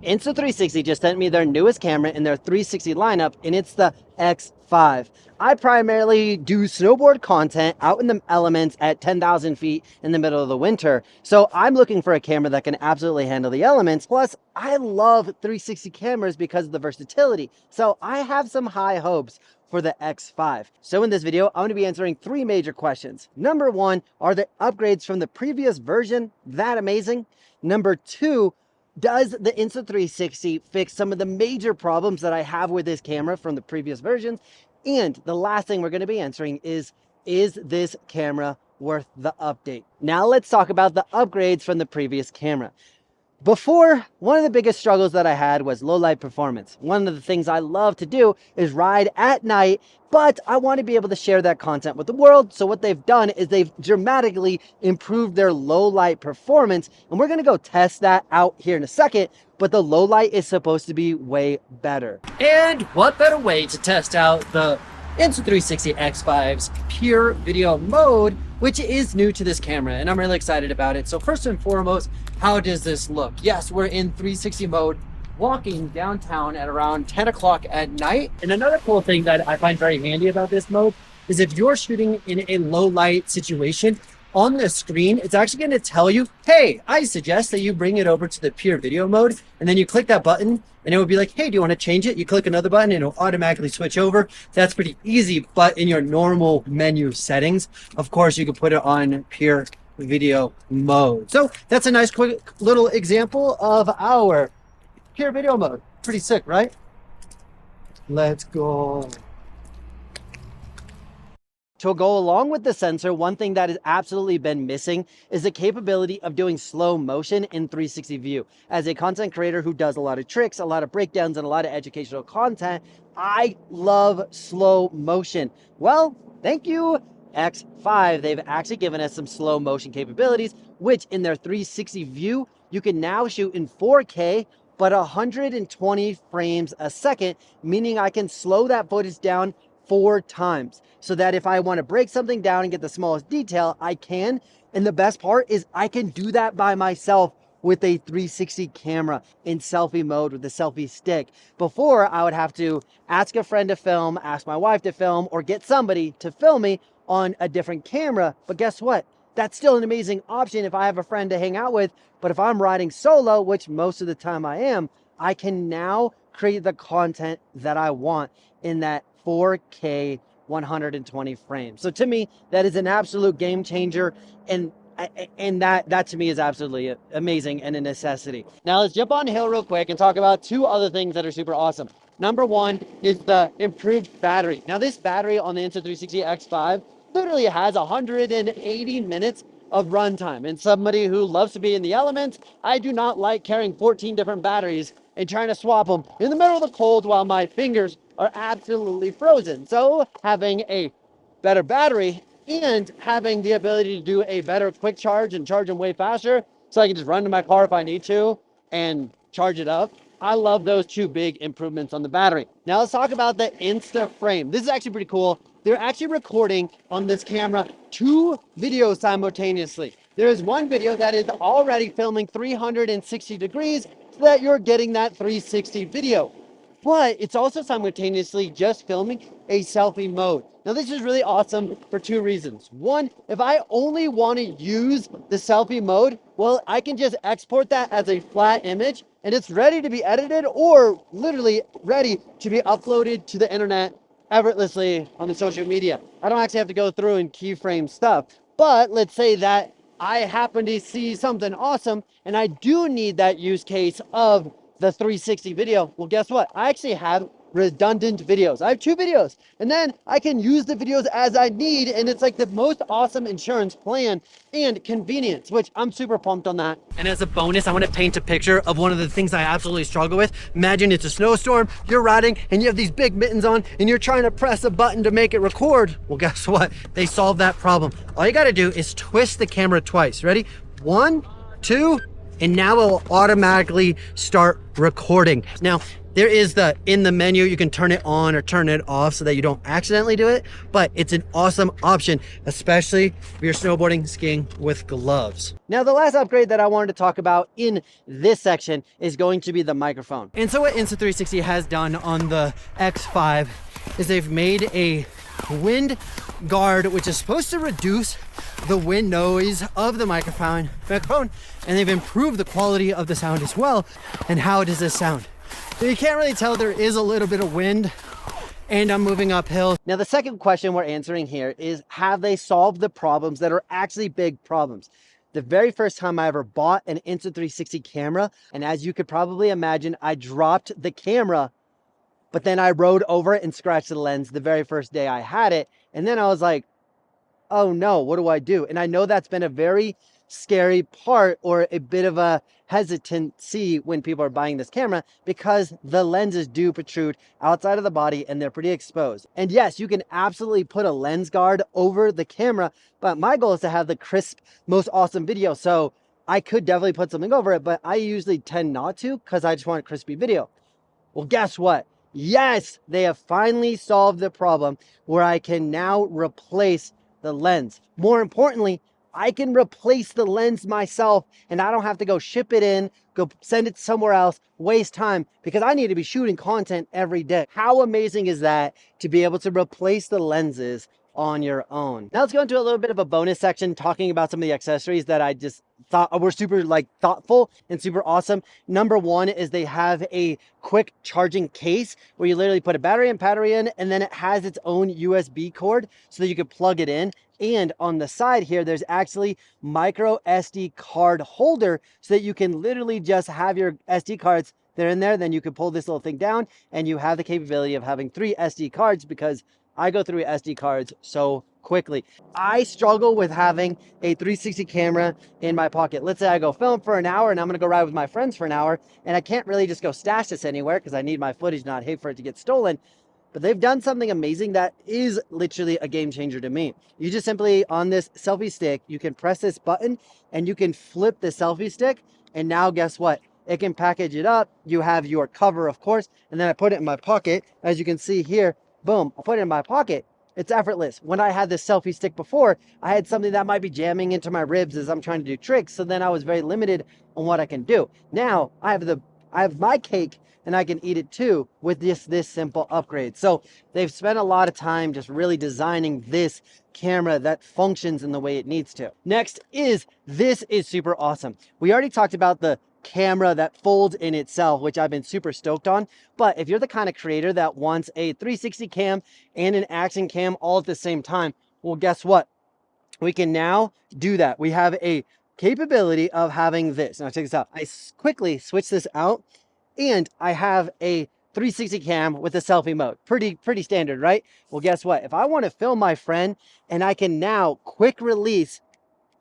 Insta360 just sent me their newest camera in their 360 lineup, and it's the X5. I primarily do snowboard content out in the elements at 10,000 feet in the middle of the winter. So I'm looking for a camera that can absolutely handle the elements. Plus, I love 360 cameras because of the versatility. So I have some high hopes for the X5. So in this video, I'm going to be answering three major questions. Number one, are the upgrades from the previous version that amazing? Number two, does the Insta360 fix some of the major problems that I have with this camera from the previous versions? And the last thing we're going to be answering is this camera worth the update? Now let's talk about the upgrades from the previous camera. Before, one of the biggest struggles that I had was low light performance. One of the things I love to do is ride at night, but I want to be able to share that content with the world. So what they've done is they've dramatically improved their low light performance. And we're going to go test that out here in a second, but the low light is supposed to be way better. And what better way to test out the Insta360 X5's pure video mode, which is new to this camera, and I'm really excited about it. So first and foremost, how does this look? Yes, we're in 360 mode, walking downtown at around 10 o'clock at night. And another cool thing that I find very handy about this mode is if you're shooting in a low light situation, on the screen, it's actually going to tell you, hey, I suggest that you bring it over to the pure video mode. And then you click that button and it will be like, hey, do you want to change it? You click another button and it'll automatically switch over. That's pretty easy. But in your normal menu settings, of course, you can put it on pure video mode. So that's a nice quick little example of our pure video mode. Pretty sick, right? Let's go. To go along with the sensor, one thing that has absolutely been missing is the capability of doing slow motion in 360 view. As a content creator who does a lot of tricks, a lot of breakdowns, and a lot of educational content, I love slow motion. Well, thank you, X5. They've actually given us some slow motion capabilities, which in their 360 view, you can now shoot in 4K, but 120 frames a second, meaning I can slow that footage down 4 times so that if I want to break something down and get the smallest detail, I can. And the best part is I can do that by myself with a 360 camera in selfie mode with the selfie stick. Before, I would have to ask a friend to film, ask my wife to film, or get somebody to film me on a different camera. But guess what? That's still an amazing option if I have a friend to hang out with. But if I'm riding solo, which most of the time I am, I can now create the content that I want in that 4K 120 frames. So to me, that is an absolute game changer, and that to me is absolutely amazing and a necessity. Now let's jump on hill real quick and talk about two other things that are super awesome. Number one is the improved battery. Now this battery on the Insta360 X5 literally has 180 minutes of runtime. And somebody who loves to be in the elements, I do not like carrying 14 different batteries and trying to swap them in the middle of the cold while my fingers are absolutely frozen. So having a better battery and having the ability to do a better quick charge and charge them way faster, so I can just run to my car if I need to and charge it up. I love those two big improvements on the battery. Now let's talk about the Insta frame. This is actually pretty cool. They're actually recording on this camera 2 videos simultaneously. There is one video that is already filming 360 degrees so that you're getting that 360 video. But it's also simultaneously just filming a selfie mode. Now this is really awesome for 2 reasons. One, if I only want to use the selfie mode, well, I can just export that as a flat image and it's ready to be edited or literally ready to be uploaded to the internet effortlessly on the social media. I don't actually have to go through and keyframe stuff. But let's say that I happen to see something awesome and I do need that use case of the 360 video. Well, guess what? I actually have redundant videos. I have 2 videos and then I can use the videos as I need, and it's like the most awesome insurance plan and convenience, which I'm super pumped on that. And as a bonus, I want to paint a picture of one of the things I absolutely struggle with. Imagine it's a snowstorm, you're riding and you have these big mittens on and you're trying to press a button to make it record. Well, guess what? They solved that problem. All you got to do is twist the camera twice. Ready? 1, 2, and now it will automatically start recording. Now, there is in the menu, you can turn it on or turn it off so that you don't accidentally do it, but it's an awesome option, especially if you're snowboarding, skiing with gloves. Now, the last upgrade that I wanted to talk about in this section is going to be the microphone. And so what Insta360 has done on the X5 is they've made a wind guard, which is supposed to reduce the wind noise of the microphone, and they've improved the quality of the sound as well. And how does this sound? So you can't really tell, there is a little bit of wind, and I'm moving uphill. Now, the second question we're answering here is, have they solved the problems that are actually big problems? The very first time I ever bought an Insta360 camera, and as you could probably imagine, I dropped the camera, but then I rode over it and scratched the lens the very first day I had it. And then I was like, oh no, what do I do? And I know that's been a very scary part, or a bit of a hesitancy when people are buying this camera, because the lenses do protrude outside of the body and they're pretty exposed. And yes, you can absolutely put a lens guard over the camera, but my goal is to have the crisp, most awesome video. So I could definitely put something over it, but I usually tend not to because I just want crispy video. Well, guess what? Yes, they have finally solved the problem where I can now replace the lens. More importantly, I can replace the lens myself, and I don't have to go ship it in, go send it somewhere else, waste time, because I need to be shooting content every day. How amazing is that, to be able to replace the lenses on your own? Now let's go into a little bit of a bonus section talking about some of the accessories that I just thought were super thoughtful and super awesome. Number one is they have a quick charging case where you literally put a battery in, and then it has its own USB cord so that you can plug it in. And on the side here, there's actually micro SD card holder so that you can literally just have your SD cards, they're in there, then you can pull this little thing down and you have the capability of having 3 SD cards, because I go through SD cards so quickly. I struggle with having a 360 camera in my pocket. Let's say I go film for an hour and I'm gonna go ride with my friends for an hour, and I can't really just go stash this anywhere because I need my footage, not hate for it to get stolen. But they've done something amazing that is literally a game changer to me. You just simply, on this selfie stick, you can press this button and you can flip the selfie stick, and now guess what? It can package it up. You have your cover, of course, and then I put it in my pocket. As you can see here, boom, I put it in my pocket. It's effortless. When I had this selfie stick before, I had something that might be jamming into my ribs as I'm trying to do tricks, so then I was very limited on what I can do. Now I have my cake, and I can eat it too with this simple upgrade. So they've spent a lot of time just really designing this camera that functions in the way it needs to. Next is, this is super awesome. We already talked about the camera that folds in itself, which I've been super stoked on. But if you're the kind of creator that wants a 360 cam and an action cam all at the same time, well, guess what? We can now do that. We have a capability of having this. Now check this out. I quickly switch this out, and I have a 360 cam with a selfie mode. Pretty standard, right? Well, guess what? If I want to film my friend, and I can now quick release,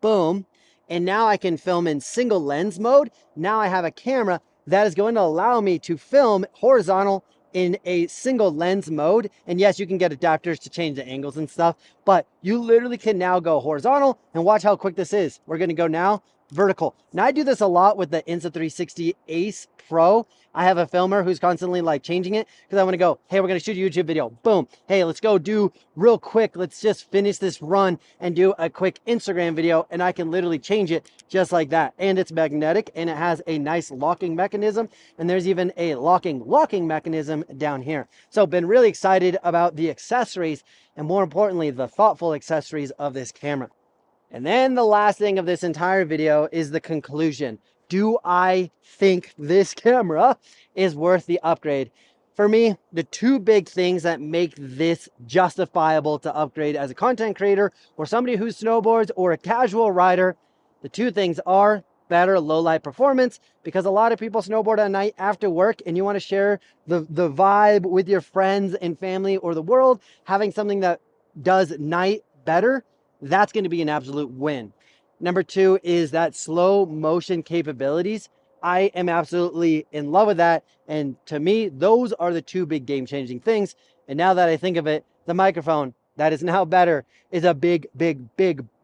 boom, and now I can film in single lens mode. Now I have a camera that is going to allow me to film horizontal in a single lens mode. And yes, you can get adapters to change the angles and stuff, but you literally can now go horizontal, and watch how quick this is. We're going to go now vertical. Now I do this a lot with the Insta360 Ace Pro. I have a filmer who's constantly changing it, because I want to go, hey, we're going to shoot a YouTube video. Boom. Hey, let's go do real quick. Let's just finish this run and do a quick Instagram video. And I can literally change it just like that. And it's magnetic, and it has a nice locking mechanism. And there's even a locking mechanism down here. So been really excited about the accessories, and more importantly, the thoughtful accessories of this camera. And then the last thing of this entire video is the conclusion. Do I think this camera is worth the upgrade? For me, the two big things that make this justifiable to upgrade as a content creator, or somebody who snowboards, or a casual rider, the two things are better low light performance, because a lot of people snowboard at night after work, and you want to share the vibe with your friends and family or the world. Having something that does night better, that's going to be an absolute win. Number two is that slow motion capabilities. I am absolutely in love with that. And to me, those are the two big game changing things. And now that I think of it, the microphone that is now better is a big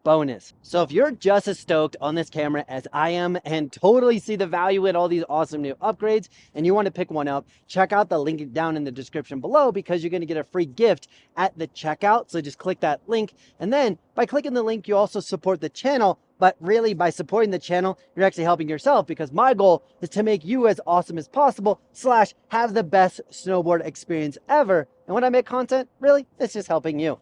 bonus. So if you're just as stoked on this camera as I am and totally see the value in all these awesome new upgrades and you want to pick one up, check out the link down in the description below because you're going to get a free gift at the checkout. So just click that link, and then by clicking the link, you also support the channel. But really, by supporting the channel, you're actually helping yourself, because my goal is to make you as awesome as possible / have the best snowboard experience ever. And when I make content, really, it's just helping you.